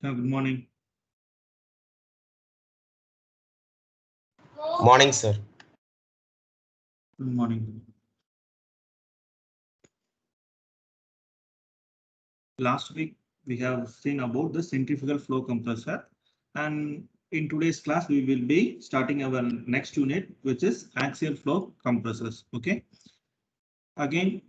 Good morning. Morning, sir. Good morning. Last week we have seen about the centrifugal flow compressor, and in today's class we will be starting our next unit, which is axial flow compressors. Okay. Again,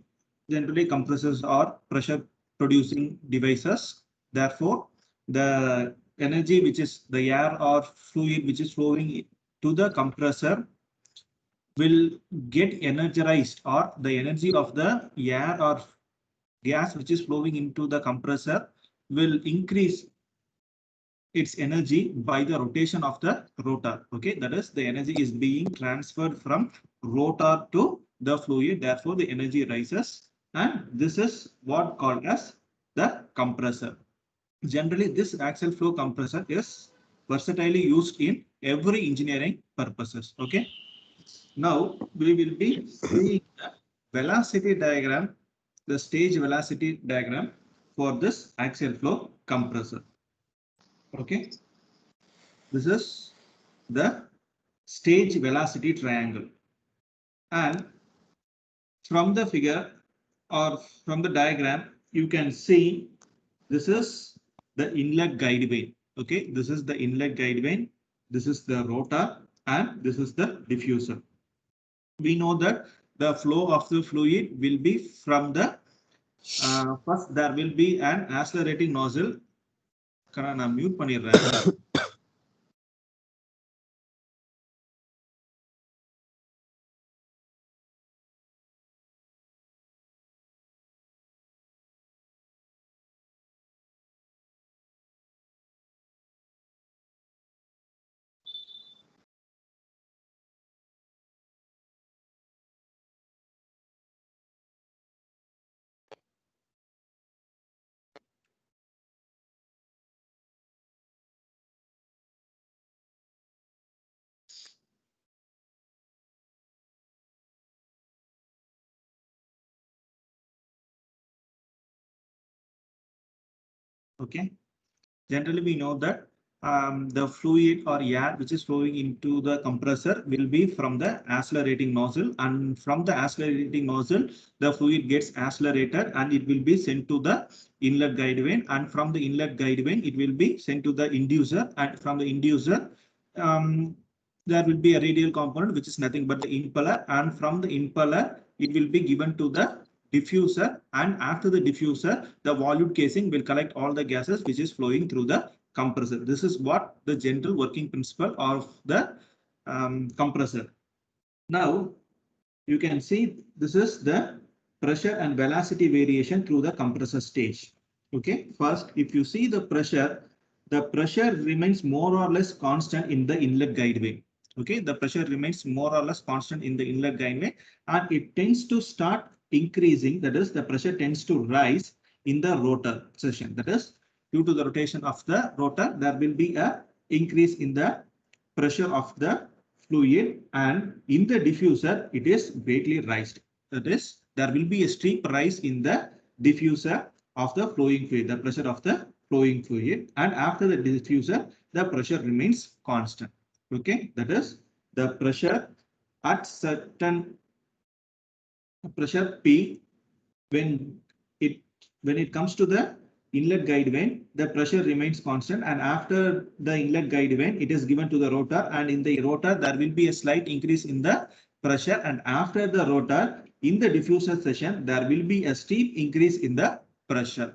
generally compressors are pressure producing devices. Therefore, the energy which is the air or fluid which is flowing to the compressor will get energized, or the energy of the air or gas which is flowing into the compressor will increase its energy by the rotation of the rotor. Okay, that is, the energy is being transferred from rotor to the fluid. Therefore, the energy rises, and this is what called as the compressor. Generally, this axial flow compressor is versatilely used in every engineering purposes. Okay. Now we will be seeing the velocity diagram, the stage velocity diagram for this axial flow compressor. Okay, this is the stage velocity triangle, and from the figure or from the diagram you can see this is the inlet guide vane. Okay, this is the inlet guide vane, this is the rotor, and this is the diffuser. We know that the flow of the fluid will be from the first there will be an accelerating nozzle. நான் mute பண்ணிடுறேன். Okay, generally we know that the fluid or air which is flowing into the compressor will be from the accelerating nozzle, and from the accelerating nozzle the fluid gets accelerated and it will be sent to the inlet guide vane, and from the inlet guide vane it will be sent to the inducer, and from the inducer there will be a radial component which is nothing but the impeller, and from the impeller it will be given to the diffuser, and after the diffuser the volute casing will collect all the gases which is flowing through the compressor. This is what the general working principle of the compressor. Now you can see this is the pressure and velocity variation through the compressor stage. Okay, first if you see the pressure remains more or less constant in the inlet guide vane. Okay, the pressure remains more or less constant in the inlet guide vane, and it tends to start increasing, that is, the pressure tends to rise in the rotor section. That is, due to the rotation of the rotor there will be a increase in the pressure of the fluid, and in the diffuser it is greatly raised. That is, there will be a steep rise in the diffuser of the flowing fluid, the pressure of the flowing fluid, and after the diffuser the pressure remains constant. Okay, that is, the pressure at certain pressure P, when it comes to the inlet guide vane, the pressure remains constant, and after the inlet guide vane it is given to the rotor, and in the rotor there will be a slight increase in the pressure, and after the rotor in the diffuser section there will be a steep increase in the pressure.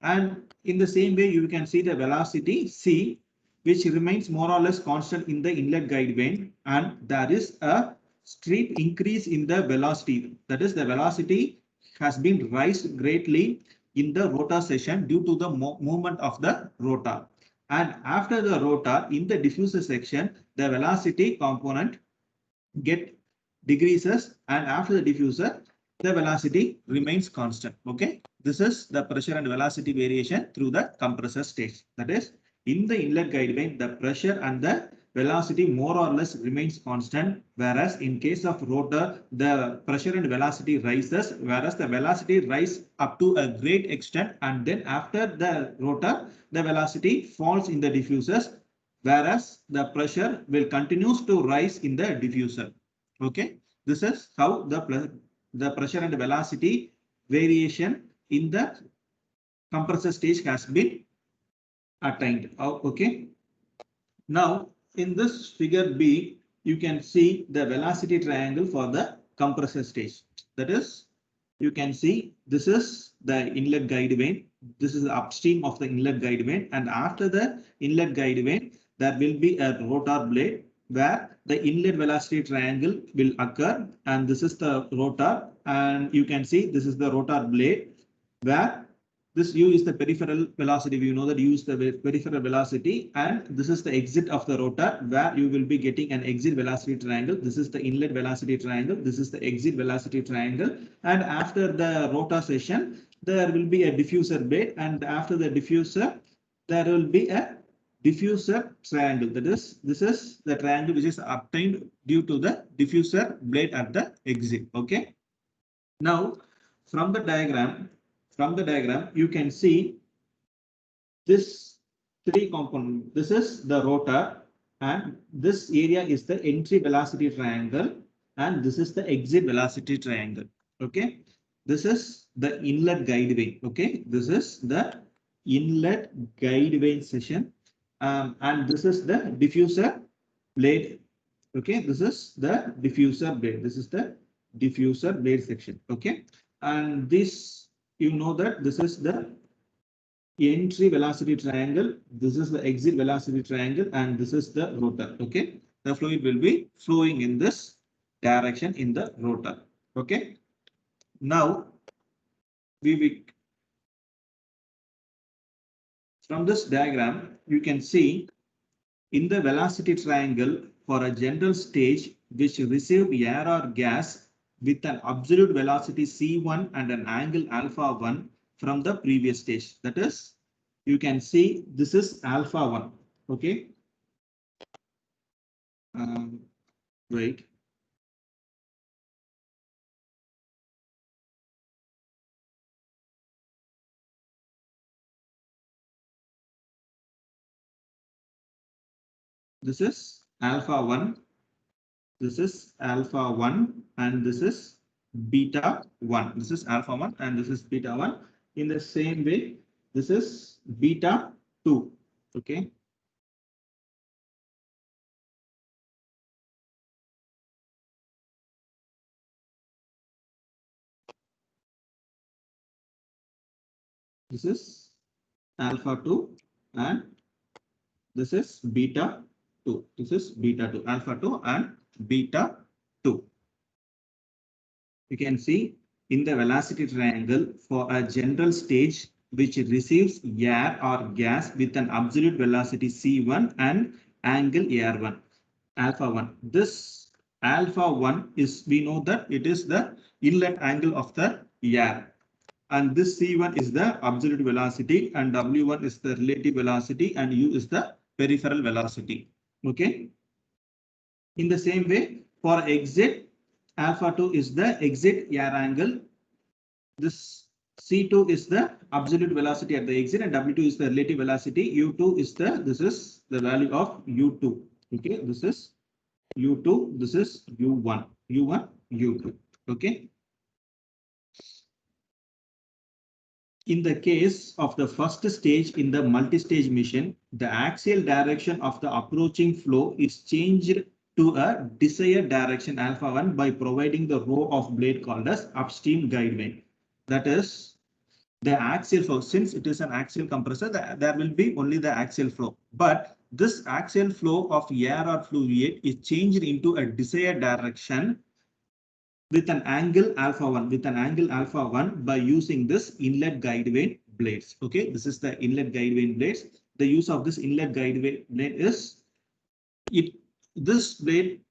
And in the same way you can see the velocity C, which remains more or less constant in the inlet guide vane, and there is a steep increase in the velocity. That is, the velocity has been raised greatly in the rotor section due to the movement of the rotor. And after the rotor in the diffuser section, the velocity component get decreases, and after the diffuser the velocity remains constant. Okay, this is the pressure and velocity variation through the compressor stage. That is, in the inlet guide vane the pressure and the velocity more or less remains constant, whereas in case of rotor, the pressure and velocity rises, whereas the velocity rise up to a great extent, and then after the rotor, the velocity falls in the diffusers, whereas the pressure will continues to rise in the diffuser. Okay, this is how the pressure and velocity variation in the compressor stage has been attained. Okay. Now, in this figure B, you can see the velocity triangle for the compressor stage. That is, you can see this is the inlet guide vane. This is the upstream of the inlet guide vane. And after the inlet guide vane, there will be a rotor blade where the inlet velocity triangle will occur. And this is the rotor. And you can see this is the rotor blade where this U is the peripheral velocity. We know that U is the peripheral velocity, and this is the exit of the rotor where you will be getting an exit velocity triangle. This is the inlet velocity triangle. This is the exit velocity triangle. And after the rotor session, there will be a diffuser blade, and after the diffuser, there will be a diffuser triangle. That is, this is the triangle which is obtained due to the diffuser blade at the exit. Okay. Now, from the diagram, you can see this three component. This is the rotor, and this area is the entry velocity triangle, and this is the exit velocity triangle. Okay, this is the inlet guide vane. Okay, this is the inlet guide vane section, and this is the diffuser blade. Okay, this is the diffuser blade. This is the diffuser blade section. Okay, and this, you know that this is the entry velocity triangle, this is the exit velocity triangle, and this is the rotor. Okay, the fluid will be flowing in this direction in the rotor. Okay, now from this diagram you can see in the velocity triangle for a general stage which receive air or gas with an absolute velocity c1 and an angle alpha 1 from the previous stage. That is, you can see this is alpha 1. Okay. Wait. This is alpha 1. This is alpha 1 and this is beta 1. This is alpha 1 and this is beta 1. In the same way, this is beta 2. Okay. This is alpha 2 and this is beta 2. This is beta 2, alpha 2 and beta 2. You can see in the velocity triangle for a general stage which receives air or gas with an absolute velocity c1 and angle ar1, alpha 1. This alpha 1 is, we know that it is the inlet angle of the air. And this c1 is the absolute velocity and w1 is the relative velocity and u is the peripheral velocity. Okay. In the same way, for exit, alpha 2 is the exit air angle. This c2 is the absolute velocity at the exit and w2 is the relative velocity. u2 is this is the value of u2. Okay, this is u2, this is u1, u2. Okay. In the case of the first stage in the multi-stage mission, the axial direction of the approaching flow is changed to a desired direction alpha 1 by providing the row of blade called as upstream guide vane. That is the axial flow. Since it is an axial compressor, there will be only the axial flow. But this axial flow of air or fluid is changed into a desired direction with an angle alpha 1 by using this inlet guide vane blades. Okay, this is the inlet guide vane blades. The use of this inlet guide vane blade is this blade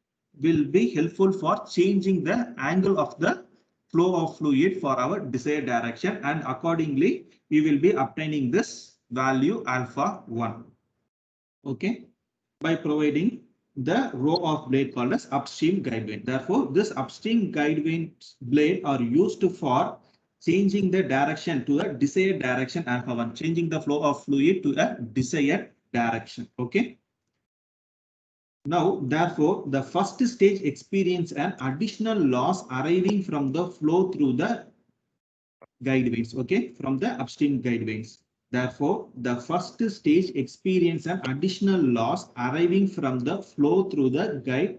will be helpful for changing the angle of the flow of fluid for our desired direction, and accordingly we will be obtaining this value alpha 1. Okay, by providing the row of blade called as upstream guide vane. Therefore, this upstream guide vane blade are used for changing the direction to a desired direction alpha 1, changing the flow of fluid to a desired direction. Okay. Now, therefore, the first stage experience an additional loss arriving from the flow through the guide vanes, okay, from the upstream guide vanes. Therefore, the first stage experience an additional loss arriving from the flow through the guide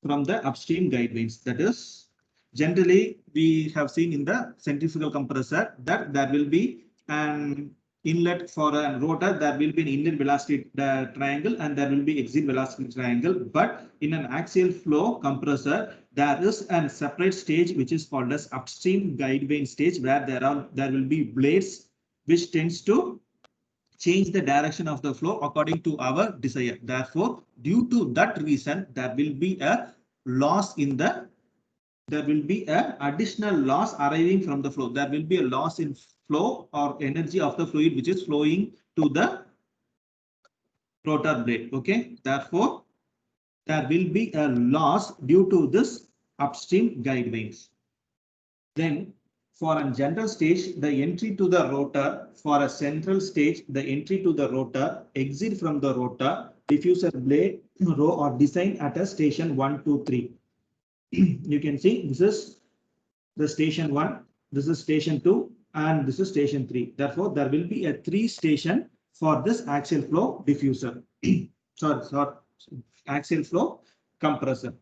from the upstream guide vanes. That is, generally we have seen in the centrifugal compressor that there will be an inlet for a rotor, there will be an inlet velocity triangle and there will be exit velocity triangle. But in an axial flow compressor, there is a separate stage which is called as upstream guide vane stage, where there will be blades which tends to change the direction of the flow according to our desire. Therefore, due to that reason, there will be a loss in the there will be an additional loss arriving from the flow. There will be a loss in flow or energy of the fluid which is flowing to the rotor blade. Okay, therefore, there will be a loss due to this upstream guide vanes. Then for a general stage, the entry to the rotor. For a central stage, the entry to the rotor, exit from the rotor, diffuser blade row are designed at a station 1, 2, 3. You can see this is the station 1, this is station 2, and this is station 3. Therefore, there will be a 3 station for this axial flow diffuser. sorry, axial flow compressor.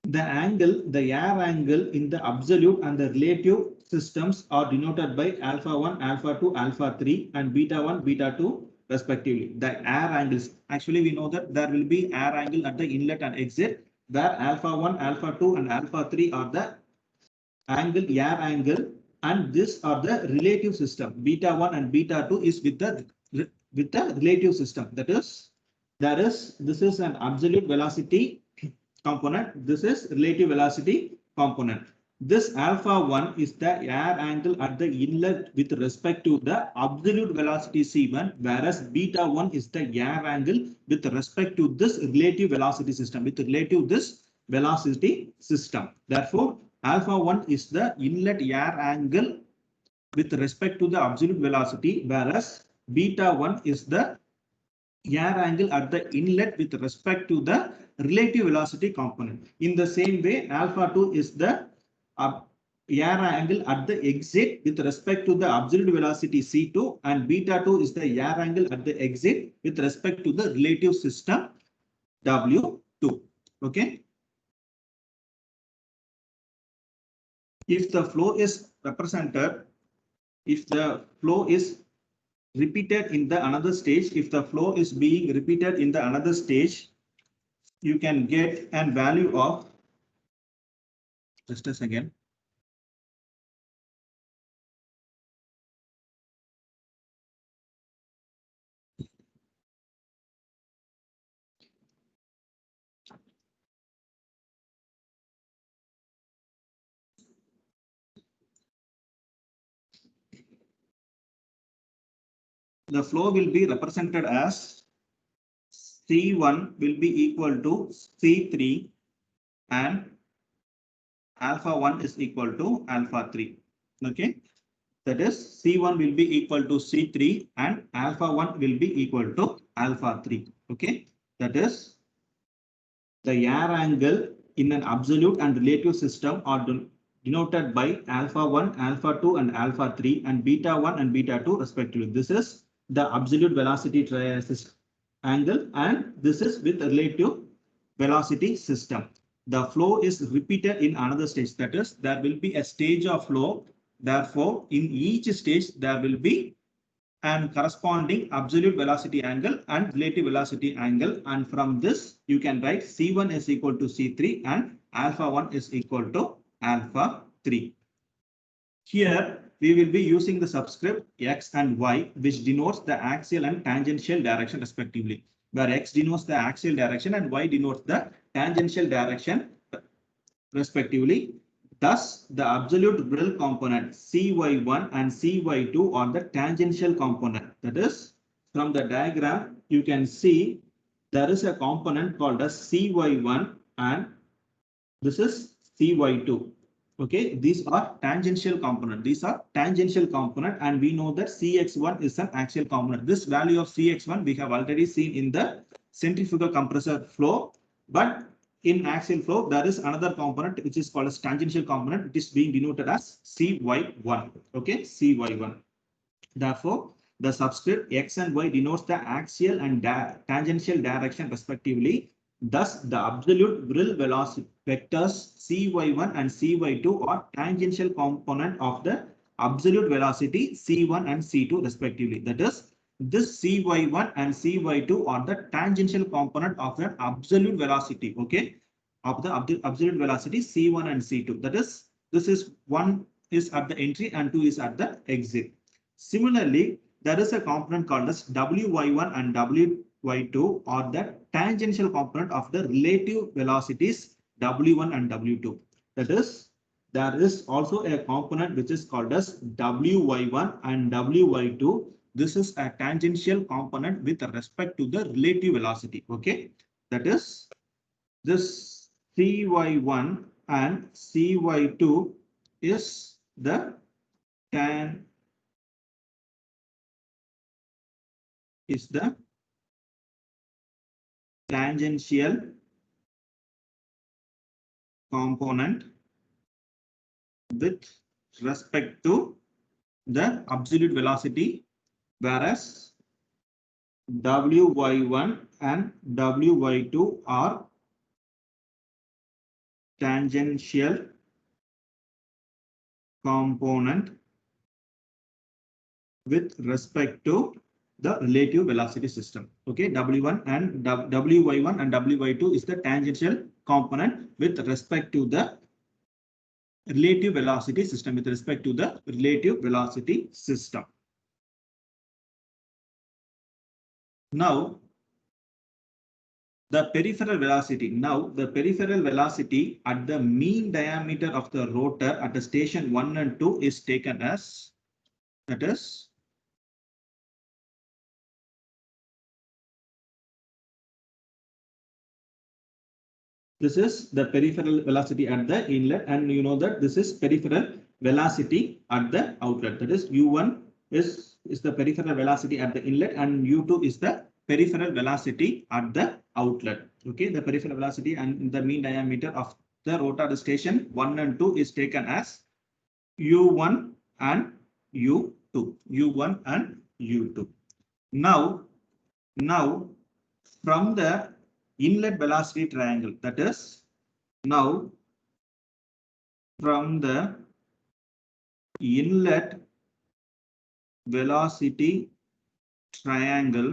The angle, the air angle in the absolute and the relative systems are denoted by alpha 1, alpha 2, alpha 3 and beta 1, beta 2 respectively. The air angles, actually we know that there will be air angle at the inlet and exit, where alpha 1, alpha 2 and alpha 3 are the air angle, and this are the relative system. Beta 1 and beta 2 is with the relative system. That is, this is an absolute velocity component. This is relative velocity component. This alpha 1 is the air angle at the inlet with respect to the absolute velocity C1, whereas beta 1 is the air angle with respect to this relative velocity system, Therefore, alpha 1 is the inlet air angle with respect to the absolute velocity, whereas beta 1 is the air angle at the inlet with respect to the relative velocity component. In the same way, alpha 2 is the air angle at the exit with respect to the absolute velocity C2, and beta 2 is the air angle at the exit with respect to the relative system W2. Okay. If the flow is represented, if the flow is repeated in the another stage, if the flow is being repeated in the another stage, you can get a value of, just a second. The flow will be represented as C1 will be equal to C3 and alpha 1 is equal to alpha 3. Okay, that is C1 will be equal to C3 and alpha 1 will be equal to alpha 3. Okay, that is the air angle in an absolute and relative system are denoted by alpha 1, alpha 2 and alpha 3 and beta 1 and beta 2 respectively. This is the absolute velocity angle and this is with relative velocity system. The flow is repeated in another stage, that is there will be a stage of flow. Therefore, in each stage there will be an corresponding absolute velocity angle and relative velocity angle, and from this you can write C1 is equal to C3 and alpha 1 is equal to alpha 3. Here we will be using the subscript X and Y, which denotes the axial and tangential direction respectively, where X denotes the axial direction and Y denotes the tangential direction respectively. Thus, the absolute Brill component Cy1 and Cy2 are the tangential component. That is, from the diagram, you can see there is a component called as cy1 and this is cy2. Okay, these are tangential component. These are tangential component, and we know that cx1 is an axial component. This value of cx1 we have already seen in the centrifugal compressor flow, but in axial flow there is another component which is called as tangential component. It is being denoted as cy1. Okay, cy1. Therefore, the subscript x and y denotes the axial and tangential direction respectively. Thus, the absolute Brill velocity vectors cy1 and cy2 are tangential component of the absolute velocity c1 and c2 respectively. That is, this cy1 and cy2 are the tangential component of the absolute velocity. Okay, of the absolute velocity c1 and c2. That is, this is one is at the entry and two is at the exit. Similarly, there is a component called as Wy1 and Wy2 are the tangential component of the relative velocities W1 and W2. That is, there is also a component which is called as Wy1 and Wy2. This is a tangential component with respect to the relative velocity. Okay, that is, this Cy1 and Cy2 is the tangential component with respect to the absolute velocity, whereas Wy1 and Wy2 are tangential component with respect to the relative velocity system. Okay, Wy1 and Wy2 is the tangential component with respect to the relative velocity system, with respect to the relative velocity system. Now, the peripheral velocity. Now, the peripheral velocity at the mean diameter of the rotor at the station 1 and 2 is taken as, that is, this is the peripheral velocity at the inlet, and you know that this is peripheral velocity at the outlet. That is, U1 is the peripheral velocity at the inlet, and U2 is the peripheral velocity at the outlet. Okay, the peripheral velocity and the mean diameter of the rotor station 1 and 2 is taken as U1 and U2. U1 and U2. Now from the inlet velocity triangle, that is, now from the inlet velocity triangle,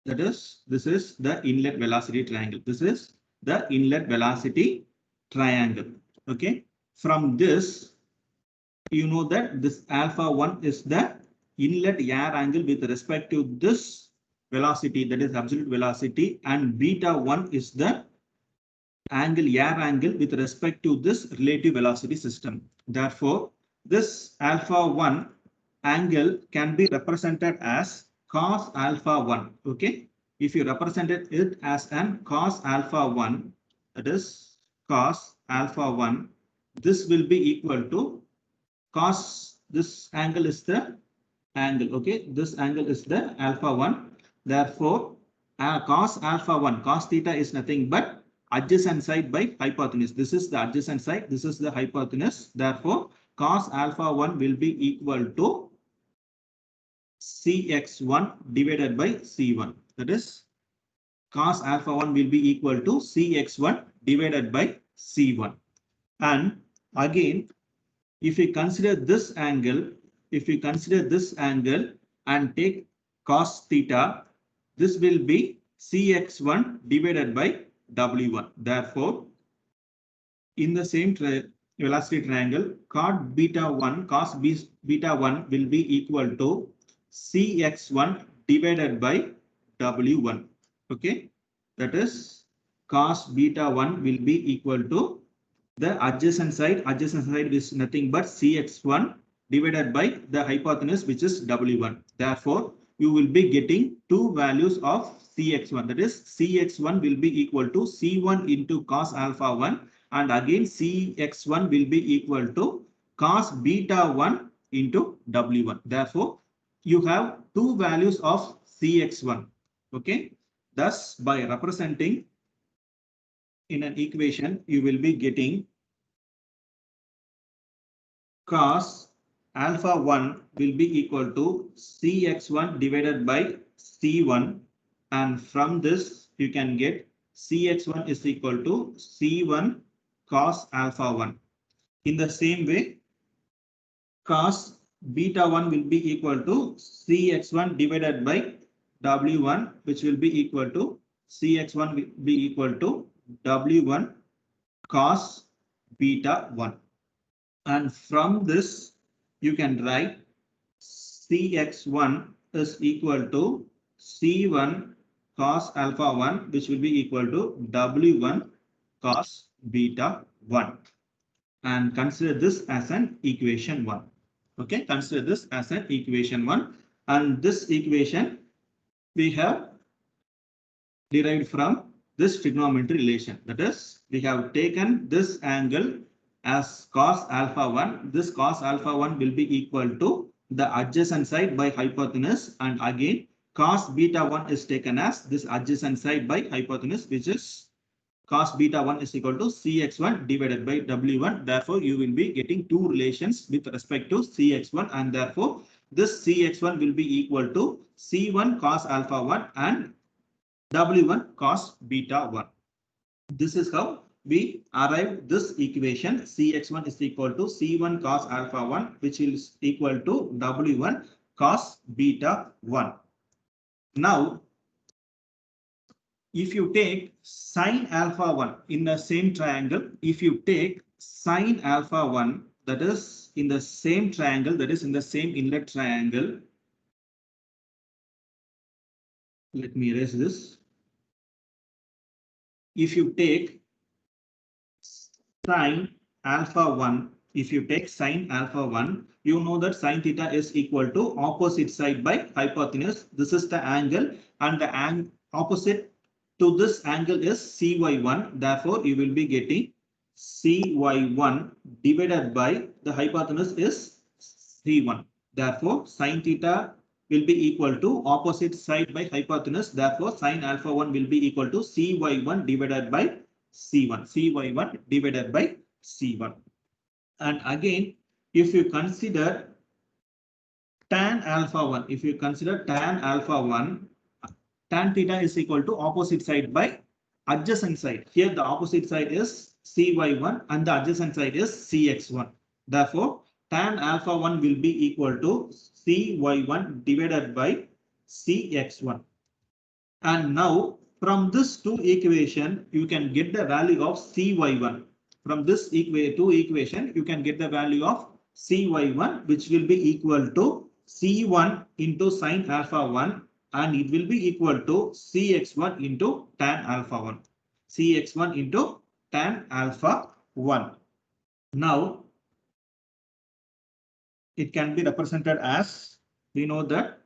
that is, this is the inlet velocity triangle. This is the inlet velocity triangle. Okay, from this, you know that this alpha 1 is the inlet air angle with respect to this velocity, that is absolute velocity, and beta 1 is the air angle with respect to this relative velocity system. Therefore, this alpha 1 angle can be represented as cos alpha 1. Okay, if you represented it as an cos alpha 1, that is cos alpha 1, this will be equal to cos, this angle is the angle. Okay, this angle is the alpha 1. Therefore, cos alpha 1, cos theta is nothing but adjacent side by hypotenuse. This is the adjacent side, this is the hypotenuse. Therefore, cos alpha 1 will be equal to Cx1 divided by C1. That is, cos alpha 1 will be equal to Cx1 divided by C1. And again, if we consider this angle, and take cos theta, this will be Cx1 divided by W1. Therefore, in the same velocity triangle, cos beta 1 will be equal to Cx1 divided by W1. Okay, that is, cos beta 1 will be equal to the adjacent side is nothing but Cx1 divided by the hypotenuse, which is W1. Therefore, you will be getting two values of Cx1. That is, Cx1 will be equal to C1 into cos alpha 1, and again Cx1 will be equal to cos beta 1 into W1. Therefore, you have two values of Cx1. Okay. Thus, by representing in an equation, you will be getting cos alpha 1 will be equal to Cx1 divided by C1, and from this you can get Cx1 is equal to C1 cos alpha 1. In the same way, cos beta 1 will be equal to Cx1 divided by W1, which will be equal to Cx1 will be equal to W1 cos beta 1. And from this, you can write Cx1 is equal to C1 cos alpha 1, which will be equal to W1 cos beta 1. And consider this as an equation 1. Okay, consider this as an equation 1. And this equation we have derived from this trigonometry relation. That is, we have taken this angle as cos alpha 1. This cos alpha 1 will be equal to the adjacent side by hypotenuse, and again cos beta 1 is taken as this adjacent side by hypotenuse, which is cos beta 1 is equal to Cx1 divided by W1. Therefore, you will be getting two relations with respect to Cx1, and therefore this Cx1 will be equal to C1 cos alpha 1 and W1 cos beta 1. This is how we arrive this equation. Cx1 is equal to C1 cos alpha 1, which is equal to W1 cos beta 1. Now, if you take sine alpha 1 in the same triangle, if you take sine alpha 1, that is in the same triangle, that is in the same inlet triangle. Let me erase this. If you take sine alpha 1, if you take sine alpha 1, you know that sine theta is equal to opposite side by hypotenuse. This is the angle, and the angle opposite to this angle is Cy1. Therefore, you will be getting Cy1 divided by the hypotenuse is C1. Therefore, sine theta will be equal to opposite side by hypotenuse. Therefore, sine alpha 1 will be equal to Cy1 divided by C1. Cy1 divided by C1. And again, if you consider tan alpha 1, if you consider tan alpha 1, tan theta is equal to opposite side by adjacent side. Here the opposite side is Cy1 and the adjacent side is Cx1. Therefore, tan alpha 1 will be equal to Cy1 divided by Cx1. And now from this two equation, you can get the value of Cy1. From this two equation, you can get the value of Cy1, which will be equal to C1 into sine alpha 1, and it will be equal to Cx1 into tan alpha 1. Cx1 into tan alpha 1. Now, it can be represented as, we know that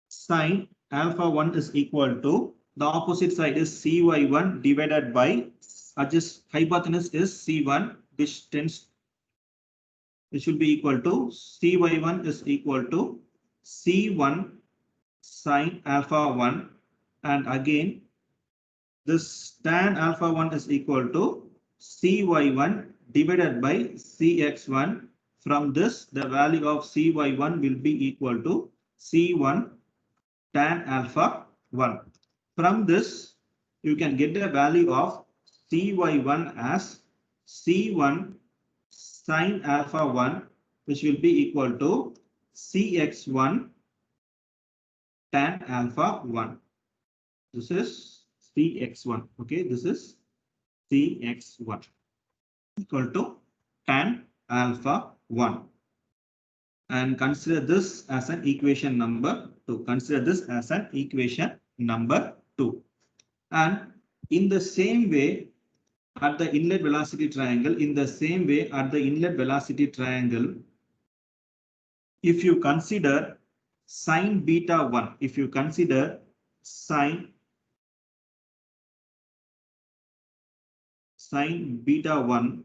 sine alpha 1 is equal to, the opposite side is Cy1 divided by hypotenuse is C1, which will be equal to Cy1 is equal to C1 sine alpha 1, and again this tan alpha 1 is equal to Cy1 divided by Cx1. From this, the value of Cy1 will be equal to C1 tan alpha 1. From this, you can get the value of Cy1 as C1 sine alpha 1, which will be equal to Cx1 tan alpha 1. This is Cx1. Okay, this is Cx1 equal to tan alpha 1. And consider this as an equation number 2. Consider this as an equation number 2. And in the same way, at the inlet velocity triangle, if you consider sine beta 1, if you consider sine beta 1,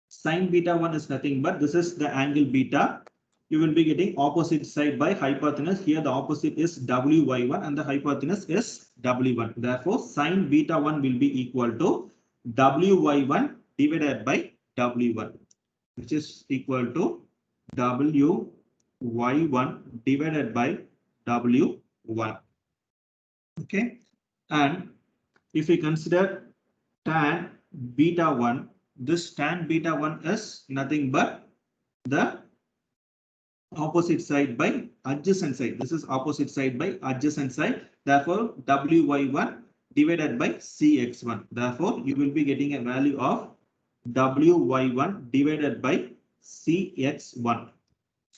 sine beta 1 is nothing but this is the angle beta. You will be getting opposite side by hypotenuse. Here the opposite is wy1 and the hypotenuse is w1. Therefore, sine beta 1 will be equal to wy1 divided by w1, which is equal to wy1 divided by w1. Okay, and if we consider tan beta 1, this tan beta 1 is nothing but the opposite side by adjacent side. This is opposite side by adjacent side. Therefore, wy1 divided by cx1. Therefore, you will be getting a value of wy1 divided by cx1.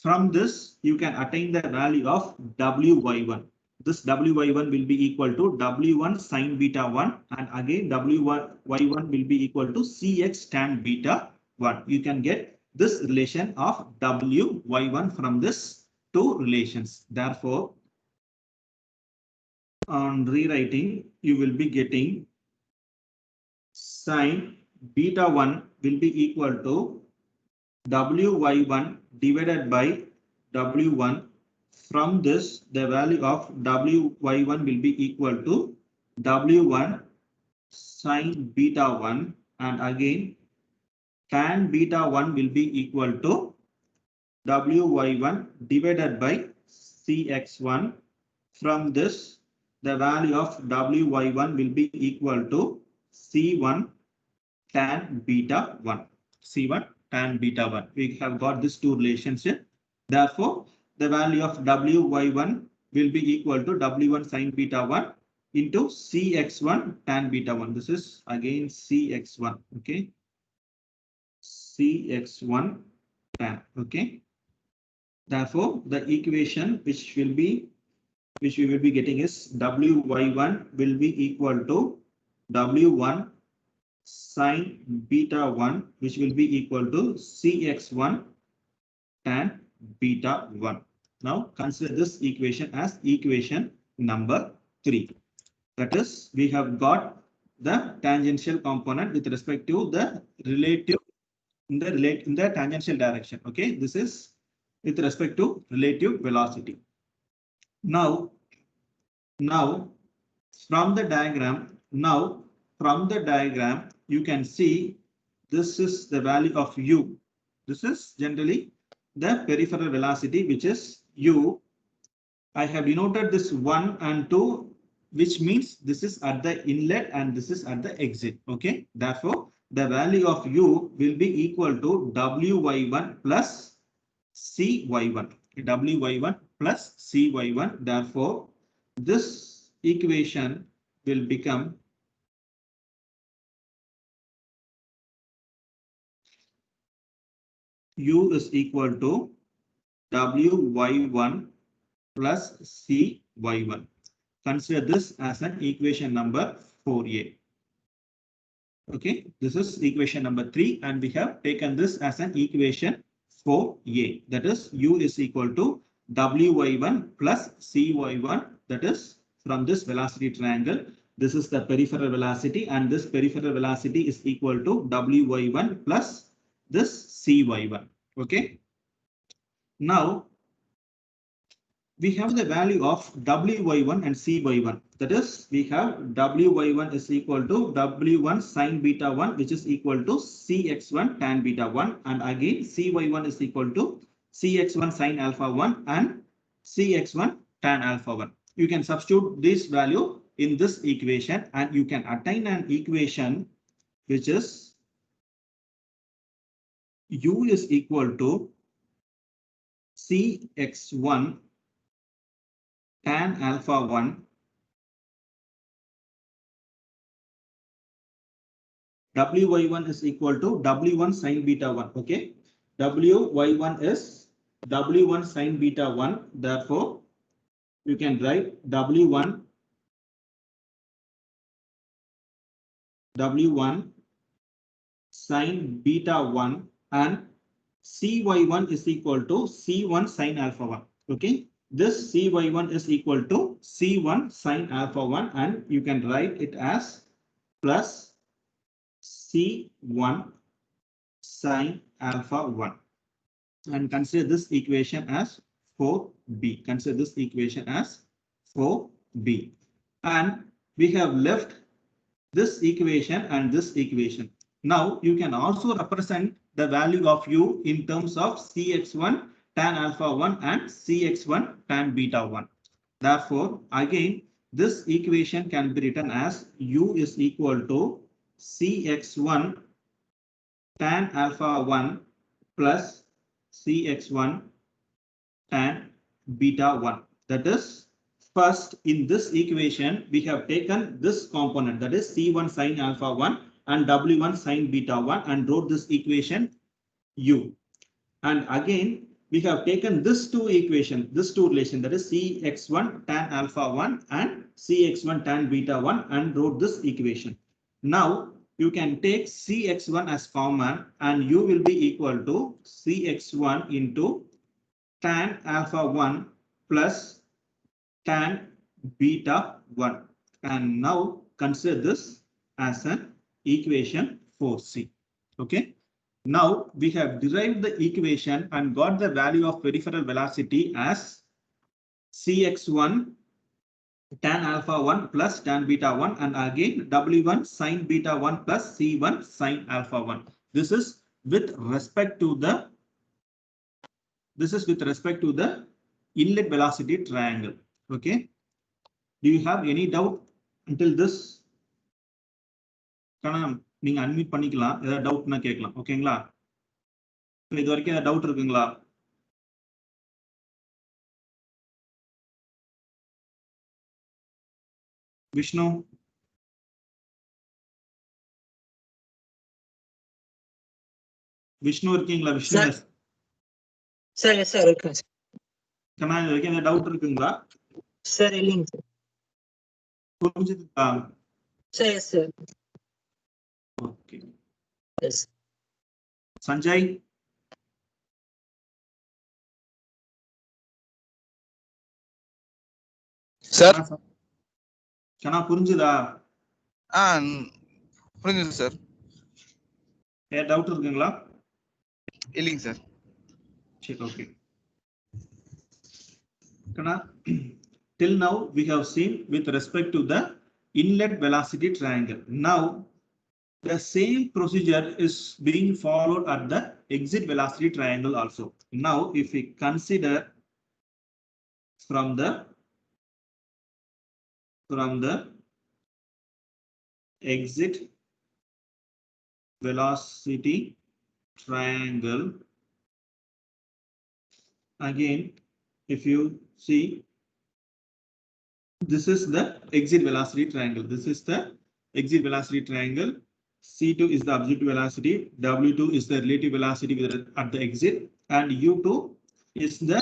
From this, you can attain the value of wy1. This wy1 will be equal to w1 sine beta 1, and again wy1 will be equal to cx tan beta 1. You can get this relation of wy1 from this two relations. Therefore, on rewriting, you will be getting sine beta 1 will be equal to wy1 divided by w1. From this, the value of wy1 will be equal to w1 sine beta 1, and again tan beta 1 will be equal to wy1 divided by cx1. From this, the value of wy1 will be equal to c1 tan beta 1. c1 tan beta 1. We have got this two relationship. Therefore, the value of wy1 will be equal to w1 sine beta 1 into cx1 tan beta 1. This is again cx1. Okay, cx1 tan. Okay. Therefore, the equation which we will be getting is wy1 will be equal to w1 sine beta 1, which will be equal to cx1 tan beta 1. Now consider this equation as equation number 3. That is, we have got the tangential component with respect to the relative in the tangential direction. Okay, this is with respect to relative velocity. Now from the diagram, you can see this is the value of u. This is generally the peripheral velocity, which is u. I have denoted this 1 and 2, which means this is at the inlet and this is at the exit. Okay, therefore, the value of u will be equal to wy1 plus cy1. wy1 plus cy1. Therefore, this equation will become u is equal to wy1 plus cy1. Consider this as an equation number 4a. Okay, this is equation number 3, and we have taken this as an equation 4a. That is, u is equal to wy1 plus cy1. That is, from this velocity triangle, this is the peripheral velocity, and this peripheral velocity is equal to wy1 plus this cy1. Okay. Now we have the value of wy1 and cy1. That is, we have wy1 is equal to w1 sine beta 1, which is equal to cx1 tan beta 1, and again cy1 is equal to cx1 sine alpha 1 and cx1 tan alpha 1. You can substitute this value in this equation, and you can attain an equation which is u is equal to cx1 tan alpha 1 wy1 is equal to w1 sine beta 1. Okay, wy1 is w1 sine beta 1. Therefore, you can write w1 sine beta 1 and Cy1 is equal to C1 sin alpha 1. Okay. This Cy1 is equal to C1 sin alpha 1, and you can write it as plus C1 sin alpha 1. And consider this equation as 4b. Consider this equation as 4b. And we have left this equation and this equation. Now you can also represent the value of u in terms of Cx1 tan alpha 1 and Cx1 tan beta 1. Therefore, again, this equation can be written as u is equal to Cx1 tan alpha 1 plus Cx1 tan beta 1. That is, first in this equation, we have taken this component, that is C1 sin alpha 1 and W1 sin beta 1, and wrote this equation u. And again, we have taken this two equation, this two relation, that is Cx1 tan alpha 1 and Cx1 tan beta 1, and wrote this equation. Now you can take Cx1 as common, and u will be equal to Cx1 into tan alpha 1 plus tan beta 1. And now consider this as an equation 4c. Okay. Now we have derived the equation and got the value of peripheral velocity as Cx1 tan alpha 1 plus tan beta 1, and again W1 sin beta 1 plus C1 sin alpha 1. This is with respect to the inlet velocity triangle. Okay. Do you have any doubt until this? நீங்க unmute பண்ணிக்கலாம், ஏதாவது டவுட்னா கேட்கலாம். ஓகேங்களா? இது வரைக்கும் ஏதாவது doubt இருக்குங்களா? விஷ்ணு, விஷ்ணு இருக்கீங்களா? விஷ்ணு சார் எஸ் சார் இருக்கேன் சார். கண்ணா, இது வரைக்கும் ஏதாவது டவுட் இருக்குங்களா? சார் இல்லைங்க சார். புரிஞ்சுதுங்களா? Sir yes sir. Okay. Yes. Sanjay, sir கண்ணா புரிஞ்சுதா? புரிஞ்சுது சார். ஏதாவது டவுட் இருக்குங்களா? இல்லைங்க சார். சரி, ஓகே. கண்ணா, till now we have seen with respect to the inlet velocity triangle. Now the same procedure is being followed at the exit velocity triangle also. Now if we consider from the exit velocity triangle, again if you see, this is the exit velocity triangle. This is the exit velocity triangle. C2 is the absolute velocity, W2 is the relative velocity at the exit, and U2 is the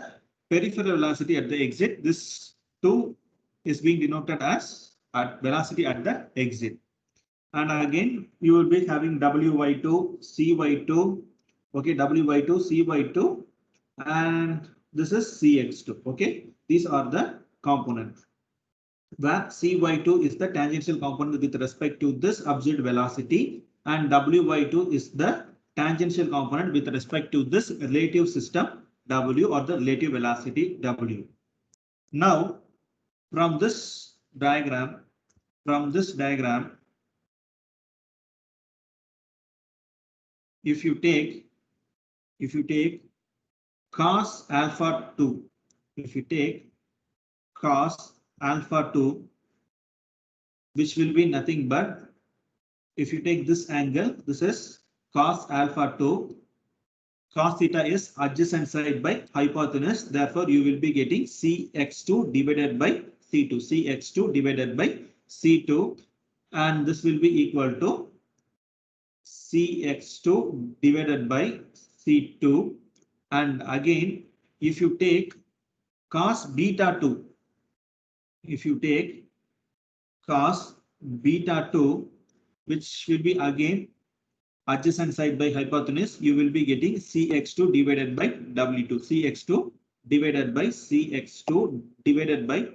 peripheral velocity at the exit. This 2 is being denoted as velocity at the exit. And again, you will be having WY2, CY2, okay, WY2, CY2, and this is CX2. Okay, these are the components, where Cy2 is the tangential component with respect to this absolute velocity, and Wy2 is the tangential component with respect to this relative system W, or the relative velocity W. Now from this diagram, if you take cos alpha 2, if you take cos alpha 2, which will be nothing but, if you take this angle, this is cos alpha 2, cos theta is adjacent side by hypotenuse, therefore you will be getting Cx2 divided by C2, Cx2 divided by C2, and this will be equal to Cx2 divided by C2. And again, if you take cos beta 2, if you take cos beta 2, which will be again adjacent side by hypotenuse, you will be getting Cx2 divided by W2. Cx2 divided by Cx2 divided by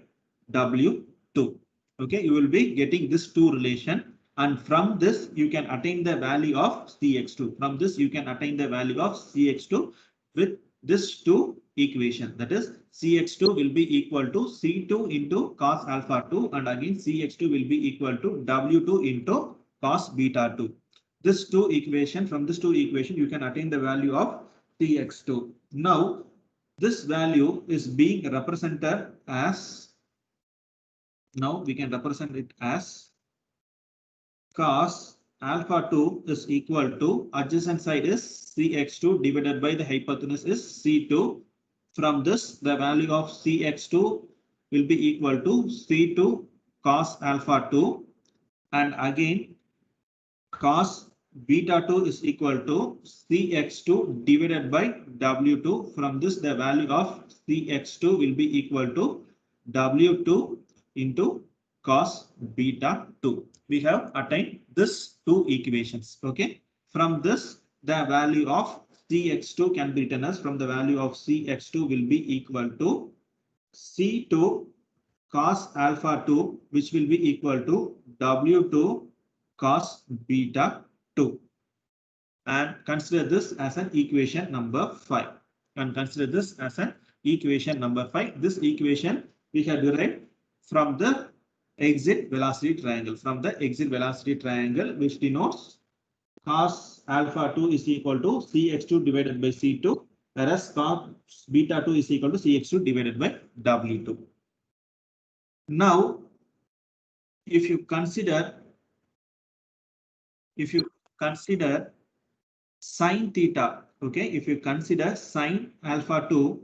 W2. Okay, you will be getting this two relation, and from this you can attain the value of Cx2. From this you can attain the value of Cx2 with this two equation. That is, Cx2 will be equal to C2 into cos alpha 2, and again Cx2 will be equal to W2 into cos beta 2. This two equation, from this two equation you can attain the value of Cx2. Now this value is being represented as, now we can represent it as cos alpha 2 is equal to adjacent side is Cx2 divided by the hypotenuse is C2. From this the value of Cx2 will be equal to C2 cos alpha 2, and again cos beta 2 is equal to Cx2 divided by W2. From this the value of Cx2 will be equal to W2 into cos beta 2. We have attained this two equations. Okay. From this the value of Cx2 can be written as, from the value of Cx2 will be equal to C2 cos alpha 2, which will be equal to W2 cos beta 2, and consider this as an equation number 5. And consider this as an equation number 5. This equation we have derived from the exit velocity triangle. From the exit velocity triangle, which denotes cos alpha 2 is equal to Cx2 divided by C2, whereas cos beta 2 is equal to Cx2 divided by W2. Now, if you consider sine theta, okay, if you consider sine alpha 2,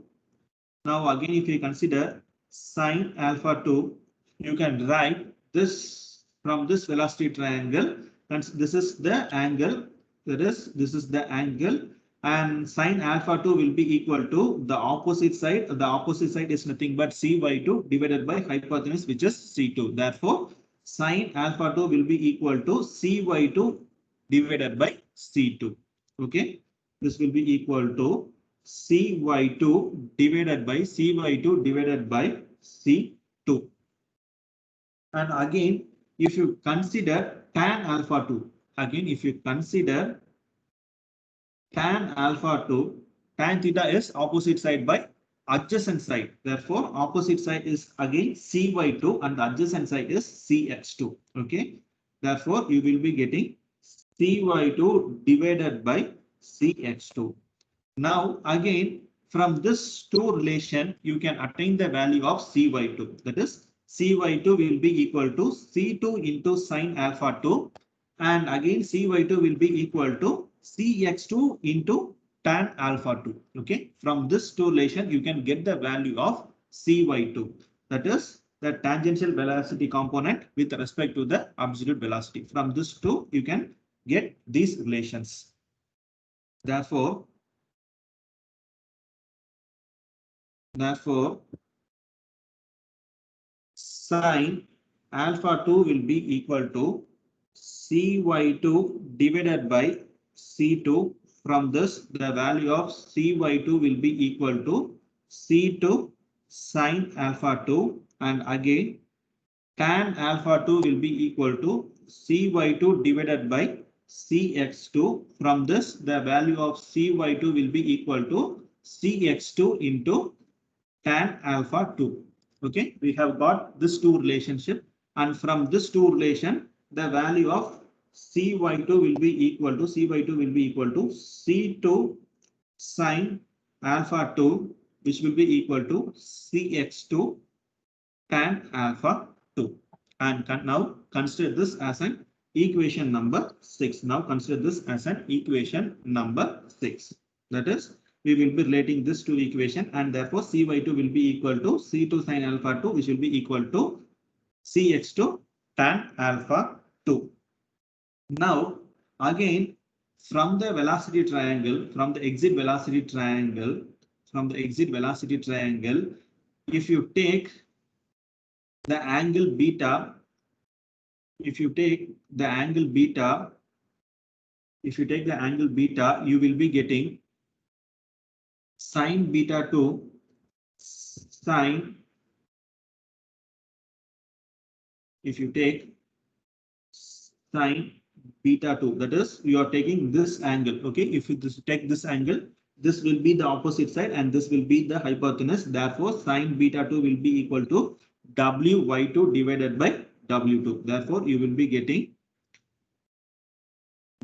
now again if you consider sine alpha 2, you can write this from this velocity triangle, and this is the angle, that is, this is the angle, and sine alpha 2 will be equal to the opposite side. The opposite side is nothing but Cy2 divided by hypotenuse, which is C2. Therefore, sine alpha 2 will be equal to Cy2 divided by C2. Okay, this will be equal to Cy2 divided by Cy2 divided by C2. And again, if you consider tan alpha 2, again if you consider tan alpha 2, tan theta is opposite side by adjacent side. Therefore, opposite side is again Cy2 and the adjacent side is Cx2. Okay, therefore you will be getting Cy2 divided by Cx2. Now again, from this two relation you can attain the value of Cy2. That is, Cy2 will be equal to C2 into sine alpha 2, and again Cy2 will be equal to Cx2 into tan alpha 2. Okay, from this two relation you can get the value of Cy2. That is the tangential velocity component with respect to the absolute velocity. From this two you can get these relations. Therefore, sine alpha 2 will be equal to Cy2 divided by C2. From this, the value of Cy2 will be equal to C2 sine alpha 2, and again tan alpha 2 will be equal to Cy2 divided by Cx2. From this, the value of Cy2 will be equal to Cx2 into tan alpha 2. Okay, we have got this two relationship, and from this two relation, the value of Cy2 will be equal to C2 sine alpha 2, which will be equal to Cx2 tan alpha 2. And now consider this as an equation number 6. Now consider this as an equation number 6. That is, we will be relating this to equation, and therefore Cy2 will be equal to C2 sine alpha 2, which will be equal to Cx2 tan alpha 2. Now again, from the velocity triangle, from the exit velocity triangle, if you take the angle beta, if you take the angle beta, you will be getting sine beta 2 sine, if you take sine beta 2, that is you are taking this angle. Okay, if you take this angle, this will be the opposite side and this will be the hypotenuse. Therefore, sine beta 2 will be equal to Wy2 divided by W2. Therefore, you will be getting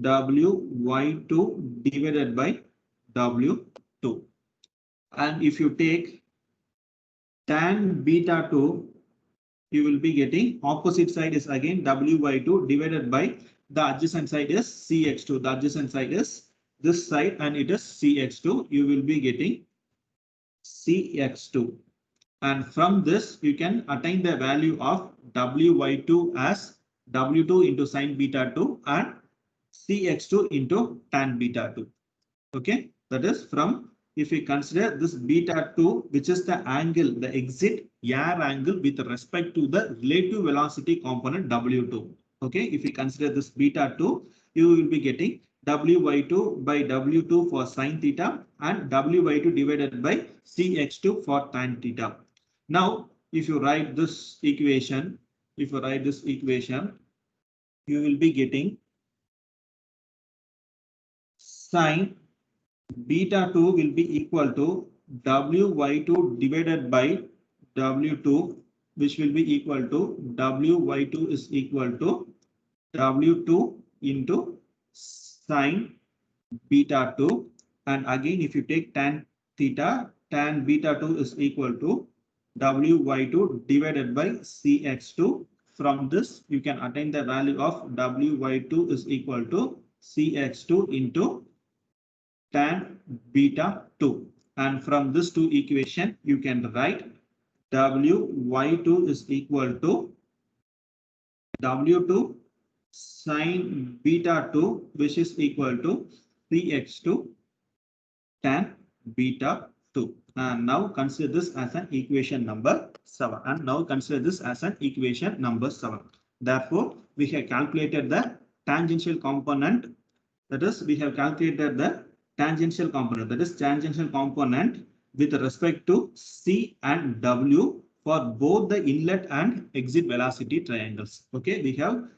Wy2 divided by W2. And if you take tan beta 2, you will be getting opposite side is again Wy2 divided by the adjacent side is Cx2. The adjacent side is this side and it is Cx2. You will be getting Cx2. And from this, you can attain the value of Wy2 as W2 into sine beta 2 and Cx2 into tan beta 2. Okay, that is from, if we consider this beta 2, which is the angle, the exit air angle with respect to the relative velocity component W2. Okay, if we consider this beta 2, you will be getting Wy2 by W2 for sine theta and Wy2 divided by Cx2 for tan theta. Now, if you write this equation, you will be getting sine beta 2 will be equal to Wy2 divided by W2, which will be equal to Wy2 is equal to W2 into sine beta 2. And again, if you take tan theta, tan beta 2 is equal to Wy2 divided by Cx2. From this, you can attain the value of Wy2 is equal to Cx2 into tan beta 2. And from this two equation, you can write Wy2 is equal to W2 sine beta 2, which is equal to Cx2 tan beta 2. And now consider this as an equation number 7. Therefore, we have calculated the tangential component. That is, we have calculated the tangential component. That is, tangential component with respect to C and W for both the inlet and exit velocity triangles. Okay, we have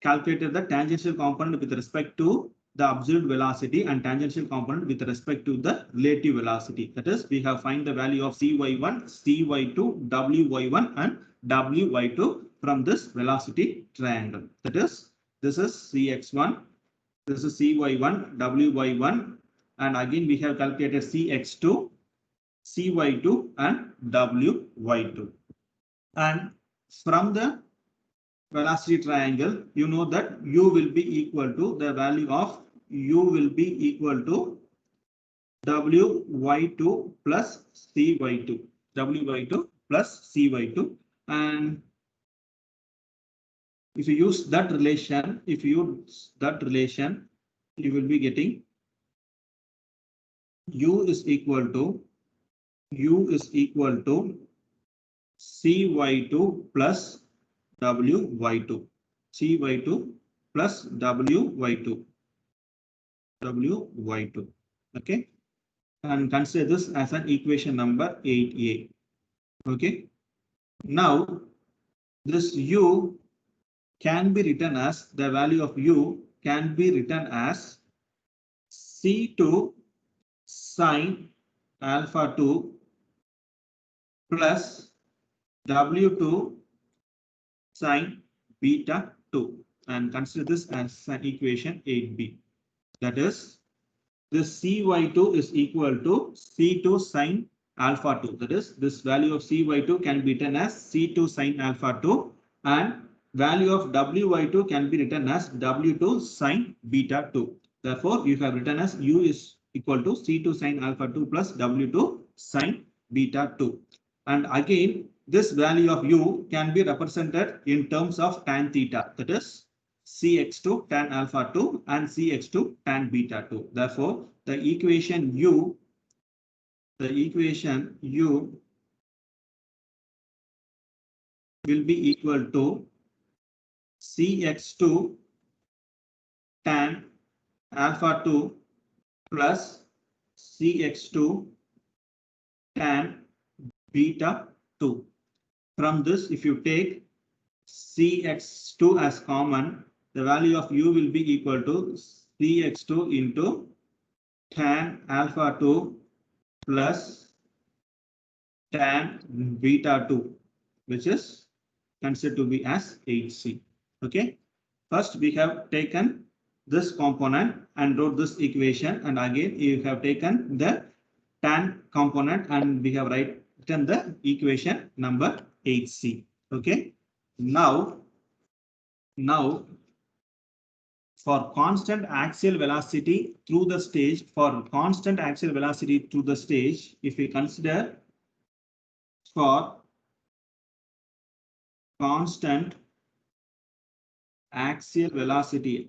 calculated the tangential component with respect to the absolute velocity and tangential component with respect to the relative velocity. That is, we have find the value of Cy1, Cy2, Wy1 and Wy2 from this velocity triangle. That is, this is Cx1, this is Cy1, Wy1, and again we have calculated Cx2, Cy2 and Wy2. And from the velocity triangle, you know that u will be equal to the value of Wy2 plus Cy2, Wy2 plus Cy2. And if you use that relation, you will be getting u is equal to Cy2 plus Wy2, Cy2 plus Wy2. Okay, and consider this as an equation number 8a. Okay, now this u can be written as, the value of u can be written as C2 sine alpha 2 plus W2 sine beta 2, and consider this as an equation 8b. That is, this Cy2 is equal to C2 sine alpha 2. That is, this value of Cy2 can be written as C2 sine alpha 2, and value of Wy2 can be written as W2 sine beta 2. Therefore, you have written as u is equal to C2 sine alpha 2 plus W2 sine beta 2. And again, this value of u can be represented in terms of tan theta. That is, Cx2 tan alpha 2 and Cx2 tan beta 2. Therefore, the equation u will be equal to Cx2 tan alpha 2 plus Cx2 tan beta 2. From this, if you take Cx2 as common, the value of u will be equal to Cx2 into tan alpha 2 plus tan beta 2, which is considered to be as 8c. Okay. First, we have taken this component and wrote this equation, and again you have taken the tan component and we have written the equation number 8c. Okay. Now for constant axial velocity through the stage, if we consider for constant axial velocity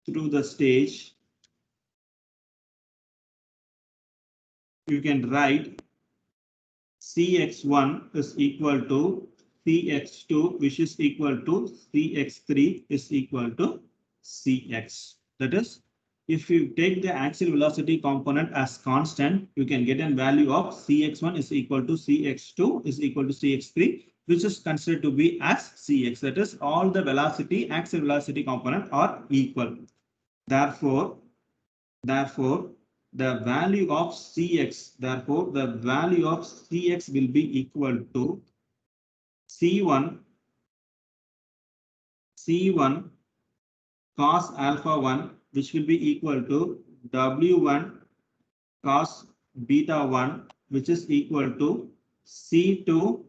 through the stage, you can write Cx1 is equal to Cx2, which is equal to Cx3 is equal to Cx. That is, if you take the axial velocity component as constant, you can get a value of Cx1 is equal to Cx2 is equal to Cx3, which is considered to be as Cx. That is, all the axial velocity component are equal. Therefore, the value of Cx, will be equal to C1 cos alpha 1, which will be equal to W1 cos beta 1, which is equal to C2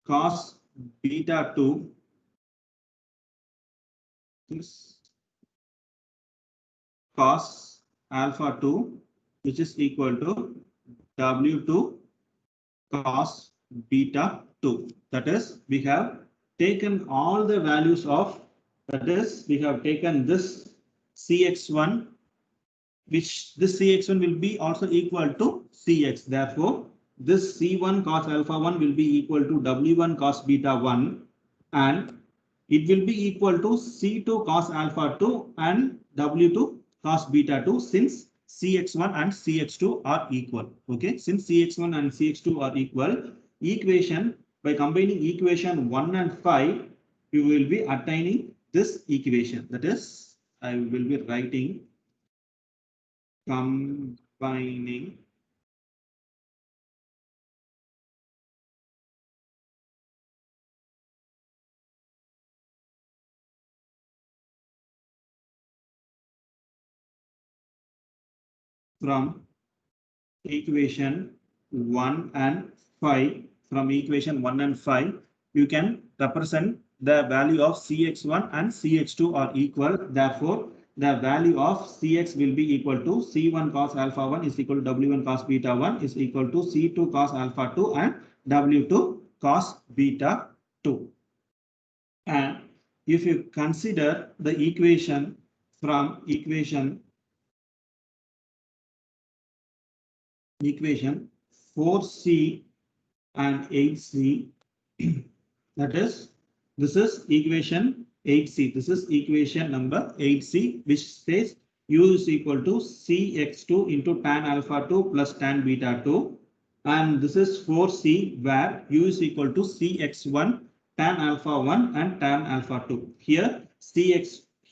cos beta 2 cos alpha 2, which is equal to W2 cos beta 2. That is, we have taken all the values of, that is, we have taken this Cx1, which this Cx1 will be also equal to Cx. Therefore, this C1 cos alpha 1 will be equal to W1 cos beta 1, and it will be equal to C2 cos alpha 2 and W2 cos beta 2, since Cx1 and Cx2 are equal. Okay, since Cx1 and Cx2 are equal, by combining equation 1 and 5, you will be attaining this equation. That is, I will be writing combining from equation 1 and 5. From equation 1 and 5, you can represent the value of Cx1 and Cx2 are equal. Therefore, the value of Cx will be equal to C1 cos alpha 1 is equal to W1 cos beta 1 is equal to C2 cos alpha 2 and W2 cos beta 2. And if you consider the equation from equation 4c and 8c, that is, this is equation 8c. This is equation number 8c, which says u is equal to Cx2 into tan alpha 2 plus tan beta 2. And this is 4c, where u is equal to Cx1 tan alpha 1 and tan alpha 2. Here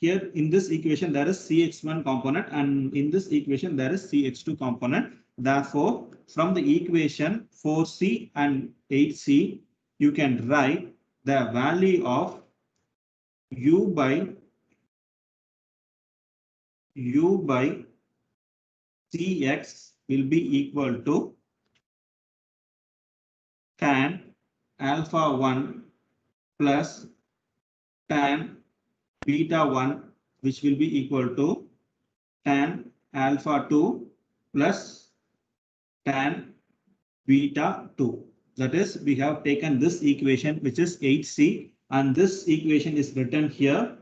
in this equation there is Cx1 component, and in this equation there is Cx2 component. Therefore, from the equation 4c and 8c, you can write the value of u by Cx will be equal to tan alpha 1 plus tan beta 1, which will be equal to tan alpha 2 plus tan beta 2. That is, we have taken this equation, which is 8c, and this equation is written here,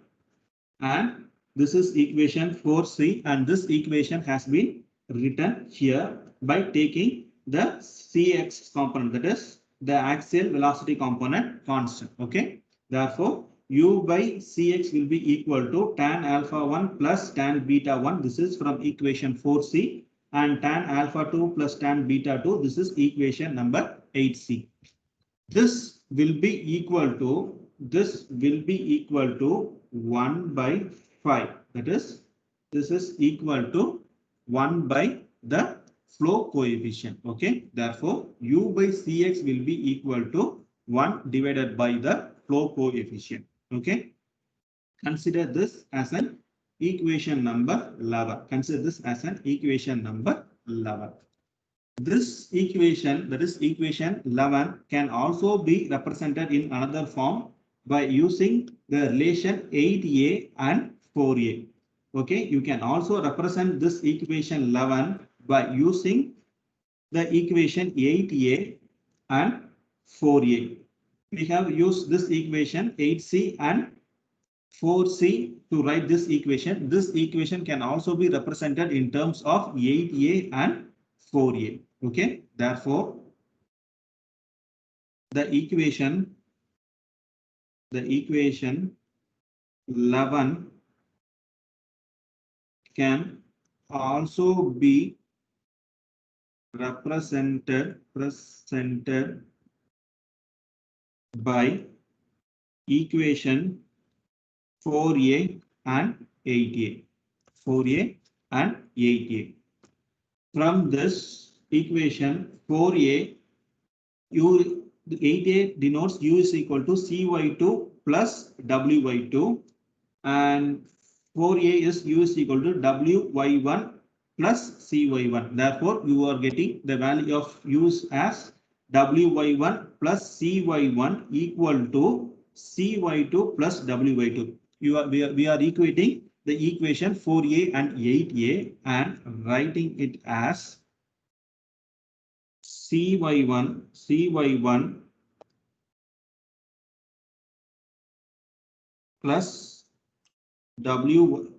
and this is equation 4c, and this equation has been written here by taking the Cx component, that is the axial velocity component constant. Okay, Therefore, u by Cx will be equal to tan alpha 1 plus tan beta 1. This is from equation 4c, and tan alpha 2 plus tan beta 2. This is equation number 8c. This will be equal to 1 by 5. That is, this is equal to 1 by the flow coefficient. Okay. Therefore, u by Cx will be equal to 1 divided by the flow coefficient. Okay. Consider this as an equation number 11. Consider this as an equation number 11. This equation, that is equation 11, can also be represented in another form by using the relation 8a and 4a. Okay, you can also represent this equation 11 by using the equation 8a and 4a. We have used this equation 8c and 4c to write this equation. This equation can also be represented in terms of 8a and 4a. Okay, therefore, the equation 11 can also be represented by equation 4a and 8a. 4a and 8a. From this equation 4a, 8a denotes u is equal to cy2 plus wy2, and 4a is u is equal to wy1 plus cy1. Therefore, you are getting the value of u as wy1 plus cy1 equal to cy2 plus wy2. We are equating the equation 4a and 8a and writing it as cy1 plus w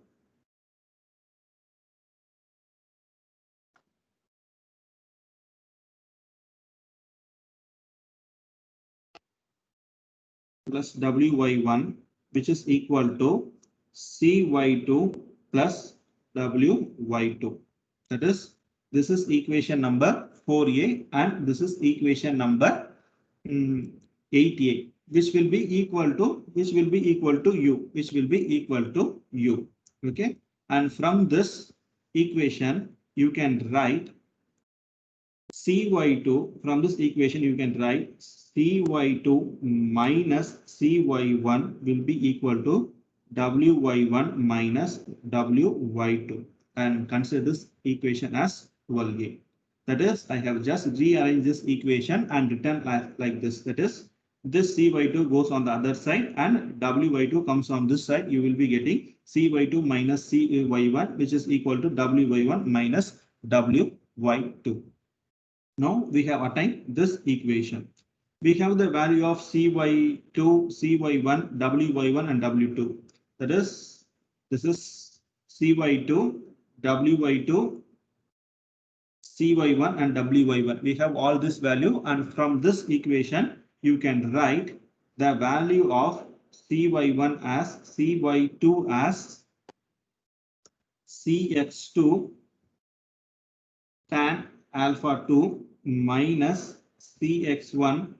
plus wy1, which is equal to cy2 plus wy2. That is, this is equation number 4a and this is equation number 8a, which will be equal to u. Okay, and from this equation you can write cy2. From this equation you can write cy2 minus cy1 will be equal to wy1 minus wy2, and consider this equation as 12a. That is, I have just rearranged this equation and written like this. That is, this cy2 goes on the other side and wy2 comes on this side. You will be getting cy2 minus cy1, which is equal to wy1 minus wy2. Now we have attained this equation. We have the value of cy2, cy1, wy1 and w2. That is, this is cy2, wy2, cy1 and wy1. We have all this value, and from this equation you can write the value of cy1 as cy2 as cx2 tan alpha 2 minus cx1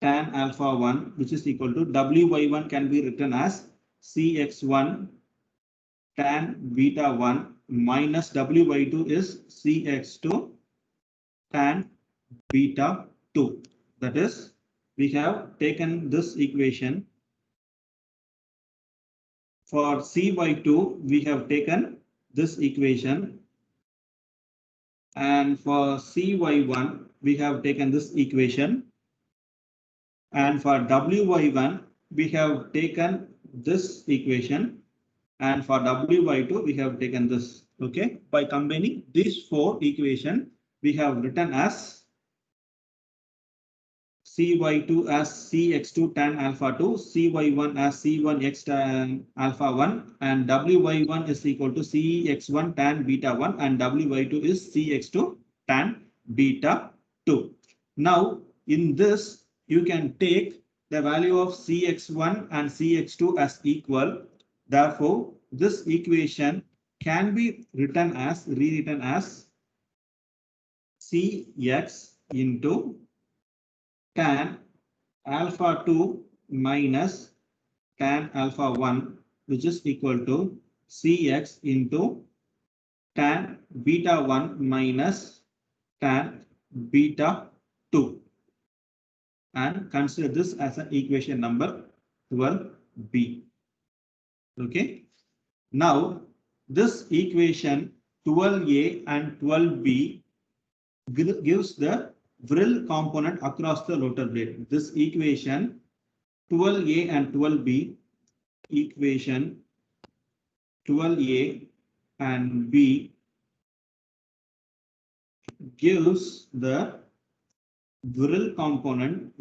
tan alpha 1, which is equal to wy1 can be written as cx1 tan beta 1 minus wy2 is cx2 tan beta 2. That is, we have taken this equation. For cy2 we have taken this equation, and for cy1 we have taken this equation, and for wy1 we have taken this equation, and for wy2 we have taken this. Okay, by combining these four equations we have written as cy2 as cx2 tan alpha 2, cy1 as c1x tan alpha 1, and wy1 is equal to cx1 tan beta 1, and wy2 is cx2 tan beta 2. Now in this you can take the value of Cx1 and Cx2 as equal. Therefore, this equation can be rewritten as Cx into tan alpha 2 minus tan alpha 1, which is equal to Cx into tan beta 1 minus tan beta 2. And consider this as an equation number 12b. Okay. Now, this equation 12a and 12b gives the Vril component across the rotor blade. This equation 12a and 12b, equation 12a and b gives the Vril component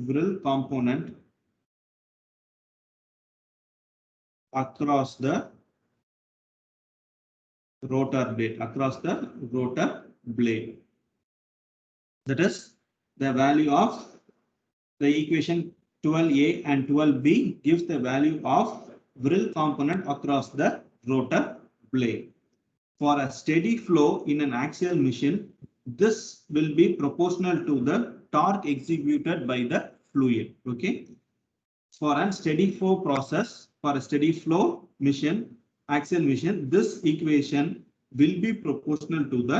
across the rotor blade, That is, the value of the equation 12a and 12b gives the value of Vril component across the rotor blade. For a steady flow in an axial machine, this will be proportional to the torque executed by the fluid. Okay. For a steady flow process, for a steady flow machine, axial machine, this equation will be proportional to the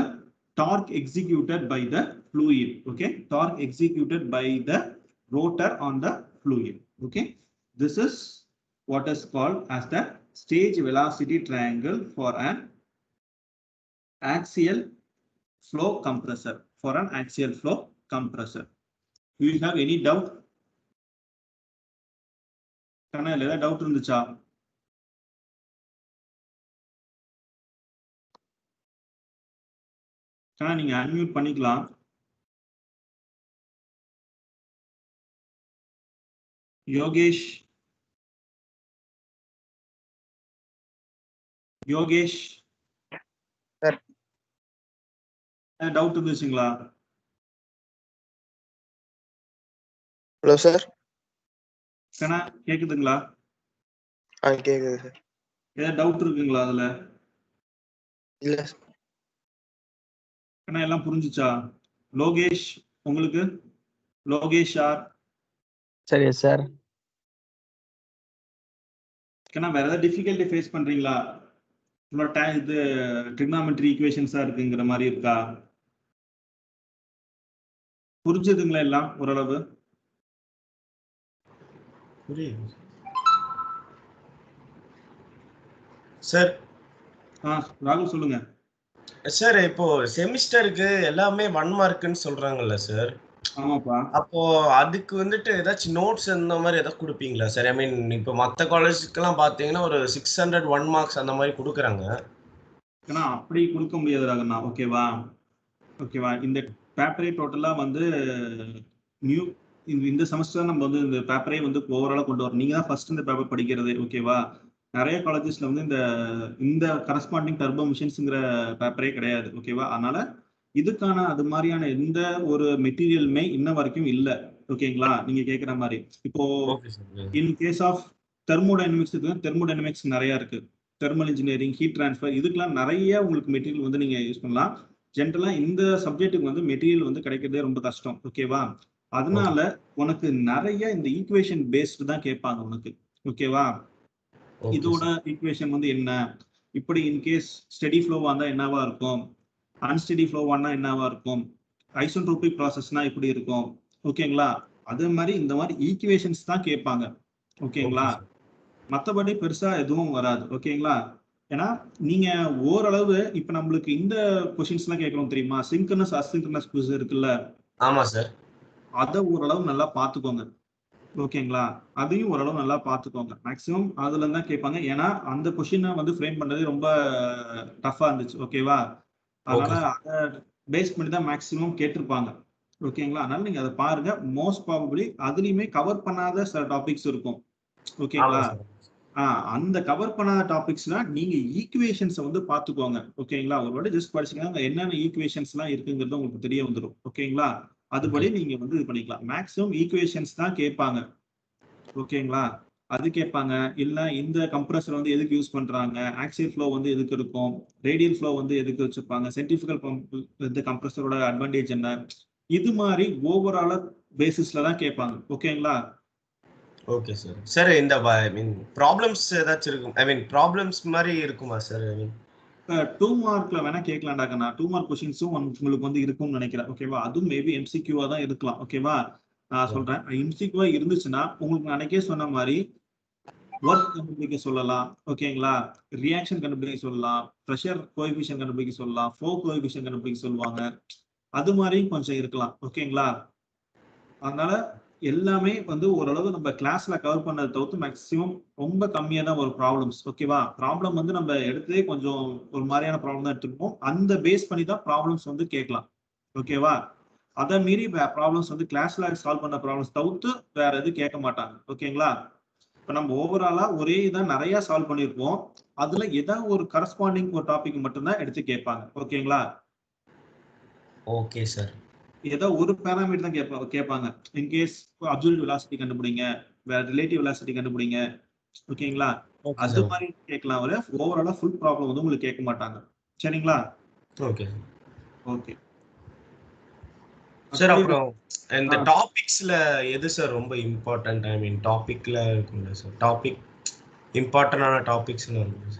torque executed by the fluid. Okay. Torque executed by the rotor on the fluid. Okay. This is what is called as the stage velocity triangle for an axial flow compressor. Do you have any doubt? Doubt இருந்துச்சா? நீங்க unmute பண்ணிக்கலாம். Yogesh sir doubt இருந்துச்சுங்களா? Hello sir. கேக்குதுங்களா? கேக்குது sir. ஏதாவது doubt இருக்குங்களா அதுல? இல்ல எல்லாம் புரிஞ்சுச்சா? லோகேஷ் உங்களுக்கு? லோகேஷ் சார். சரி சார். வேற ஏதாவது டிஃபிகல்ட்டி ஃபேஸ் பண்றீங்களா? இது ட்ரிக்னாமெட்ரி ஈக்குவேஷன்ஸா இருக்குங்கிற மாதிரி இருக்கா? புரிஞ்சுதுங்களா எல்லாம் ஓரளவு? சார். ராகுல் சொல்லுங்க. சார் இப்போ செமிஸ்டருக்கு எல்லாமே 1 மார்க்னு சொல்றாங்கல்ல சார்? ஆமாப்பா. அப்போ அதுக்கு வந்துட்டு ஏதாச்சும் நோட்ஸ் அந்த மாதிரி ஏதாவது கொடுப்பீங்களா சார்? ஐ மீன் இப்போ மற்ற காலேஜுக்கெல்லாம் பார்த்தீங்கன்னா ஒரு 600 1 மார்க்ஸ் அந்த மாதிரி கொடுக்குறாங்க. அப்படி கொடுக்க முடியாது ராகண்ணா. ஓகேவா? இந்த பேப்பரே டோட்டலா வந்து நியூ இந்த செமஸ்டர் நம்ம வந்து இந்த பேப்பரே வந்து ஓவராலா கொண்டு வரோம். நீங்க தான் ஃபர்ஸ்ட் இந்த பேப்பர் படிக்கிறது. ஓகேவா? நிறைய காலேஜஸ்ல வந்து இந்த கரஸ்பாண்டிங் டர்போ மிஷின்ஸ்ங்கிற பேப்பரே கிடையாது. ஓகேவா? அதனால இதுக்கான அது மாதிரியான எந்த ஒரு மெட்டீரியலுமே இன்ன வரைக்கும் இல்ல. ஓகேங்களா? நீங்க கேட்குற மாதிரி இப்போ இன் கேஸ் ஆஃப் தெர்மோடைனமிக்ஸ் நிறைய இருக்கு. தெர்மல் இன்ஜினியரிங், ஹீட் டிரான்ஸ்ஃபர், இதுக்கெல்லாம் நிறைய உங்களுக்கு மெட்டீரியல் வந்து நீங்க யூஸ் பண்ணலாம். ஜென்ரலா இந்த சப்ஜெக்ட்டுக்கு வந்து மெட்டீரியல் வந்து கிடைக்கிறதே ரொம்ப கஷ்டம். ஓகேவா? அதனால உனக்கு நிறைய இந்த ஈக்குவேஷன் பேஸ்டு தான் கேட்பாங்க உனக்கு. ஓகேவா? இதோட ஈக்குவேஷன் வந்து என்ன, இப்படி இன்கேஸ் ஸ்டெடி ஃப்ளோவா இருந்தா என்னவா இருக்கும், அன்ஸ்டெடி ஃப்ளோவானா என்னவா இருக்கும், ஐசோட்ரோபிக் ப்ராசஸ்னா இப்படி இருக்கும். ஓகேங்களா? அதே மாதிரி இந்த மாதிரி ஈக்குவேஷன்ஸ் தான் கேட்பாங்க. ஓகேங்களா? மற்றபடி பெருசா எதுவும் வராது. ஓகேங்களா? ஏன்னா நீங்க ஓரளவு இப்ப நம்மளுக்கு இந்த கொஸ்டின்ஸ் எல்லாம் கேட்கணும் தெரியுமா? சிங்க்ரனஸ் அசிங்க்ரனஸ் குவிஸ் இருக்குல்ல? ஆமா சார். அதை ஓரளவு நல்லா பாத்துக்கோங்க. ஓகேங்களா? அதையும் ஓரளவு நல்லா பாத்துக்கோங்க. மேக்சிமம் அதுல தான் கேட்பாங்க. ஏன்னா அந்த கொஸ்டினை வந்து ஃப்ரேம் பண்றது ரொம்ப டஃபா இருந்துச்சு. ஓகேவா? அதனால அதை பேஸ் பண்ணி தான் மேக்சிமம் கேட்டிருப்பாங்க. ஓகேங்களா? அதனால நீங்க அதை பாருங்க. மோஸ்ட் ப்ராபபிலி அதுலயுமே கவர் பண்ணாத சில டாபிக்ஸ் இருக்கும். ஓகேங்களா? அந்த கவர் பண்ணாத டாபிக்ஸ்னா நீங்க ஈக்குவேஷன்ஸ் வந்து பாத்துக்கோங்க. ஓகேங்களா? ஒரு வாட்டி ஜஸ்ட் படிச்சுக்கோங்க, என்னென்ன ஈக்குவேஷன்ஸ் எல்லாம் இருக்குங்கிறது உங்களுக்கு தெரிய வந்துடும். ஓகேங்களா? அதுபடி நீங்க வந்து இது பண்ணிக்கலாம். மேக்ஸிமம் ஈக்குவேஷன்ஸ் தான் கேட்பாங்க. ஓகேங்களா? அது கேட்பாங்க. இல்ல இந்த கம்ப்ரஸர் வந்து எதுக்கு யூஸ் பண்றாங்க? ஆக்சியல் ஃப்ளோ வந்து எதுக்கு இருக்கும்? ரேடியல் ஃப்ளோ வந்து எதுக்கு வச்சிருப்பாங்க? சென்ட்ரிஃபியூகல் பம்ப் இந்த கம்ப்ரஸரோட அட்வான்டேஜ் என்ன? இது மாதிரி ஓவராலா பேசிஸ்ல தான் கேட்பாங்க. ஓகேங்களா? Okay sir. சார் இந்த ஐ மீன் ப்ராப்ளம்ஸ் ஏதாச்சும் இருக்கும். ஐ மீன் ப்ராப்ளம்ஸ் மாதிரி இருக்குமா சார்? ஐ மீன் 2 மார்க்ல வேணா கேட்கலாம்டாக்க. நான் 2 மார்க் கொஸ்டின்ஸும் உங்களுக்கு வந்து இருக்கும்னு நினைக்கிறேன். ஓகேவா? அதுவும் மேபி எம்சிக்யூவா தான் இருக்கலாம். ஓகேவா? நான் சொல்றேன். எம்சிக்யூவா இருந்துச்சுன்னா உங்களுக்கு நான் அன்னைக்கே சொன்ன மாதிரி ஒர்க் கண்டுபிடிக்க சொல்லலாம். ஓகேங்களா? ரியாக்ஷன் கண்டுபிடிக்க சொல்லலாம். பிரஷர் கோஎஃபிஷியன்ட் கண்டுபிடிக்க சொல்லலாம். ஃப்ளோ கோஎஃபிஷியன்ட் கண்டுபிடிக்க சொல்லுவாங்க. அது மாதிரியும் கொஞ்சம் இருக்கலாம். ஓகேங்களா? அதனால எல்லாமே வந்து ஓரளவு நம்ம கிளாஸ்ல கவர் பண்ணதை தவிர்த்து மேக்ஸிமம் ரொம்ப கம்மியா தான் ஒரு ப்ராப்ளம்ஸ். ஓகேவா? ப்ராப்ளம் வந்து நம்ம எடுத்தே கொஞ்சம் ஒரு மாதிரியான ப்ராப்ளம் தான் எடுத்துருப்போம். அந்த பேஸ் பண்ணி தான் ப்ராப்ளம்ஸ் வந்து கேட்கலாம். ஓகேவா? அதை மீறி ப்ராப்ளம்ஸ் வந்து கிளாஸ்ல சால்வ் பண்ண ப்ராப்ளம்ஸ் தவிர்த்து வேற எதுவும் கேட்க மாட்டாங்க. ஓகேங்களா? இப்ப நம்ம ஓவராலா ஒரே இதான் நிறைய சால்வ் பண்ணிருப்போம். அதுல ஏதாவது ஒரு கரஸ்பாண்டிங் ஒரு டாபிக் மட்டும்தான் எடுத்து கேட்பாங்க. ஓகேங்களா? Okay sir. ஏதோ ஒரு பேராமீட்டர் தான் கேட்பாங்க. இன்கேஸ் அப்சல்யூட் வெலாசிட்டி கண்டுபிடிங்க, வேற ரிலேட்டிவ் வெலாசிட்டி கண்டுபிடிங்க. ஓகேங்களா? ஓகே அது சார். மாதிரி கேட்கலாம். ஓவராலா ஃபுல் ப்ராப்ளம் வந்து உங்களுக்கு கேட்க மாட்டாங்க. சரிங்களா? Okay okay sir. அப்புறம் இந்த டாபிக்ஸ்ல எது சார் ரொம்ப இம்பார்ட்டன்ட்? ஐ மீன் டாபிக்ல இருக்கும்ல சார். டாபிக் இம்பார்ட்டன்டான டாபிக்ஸ்னு இருக்கும் சார்.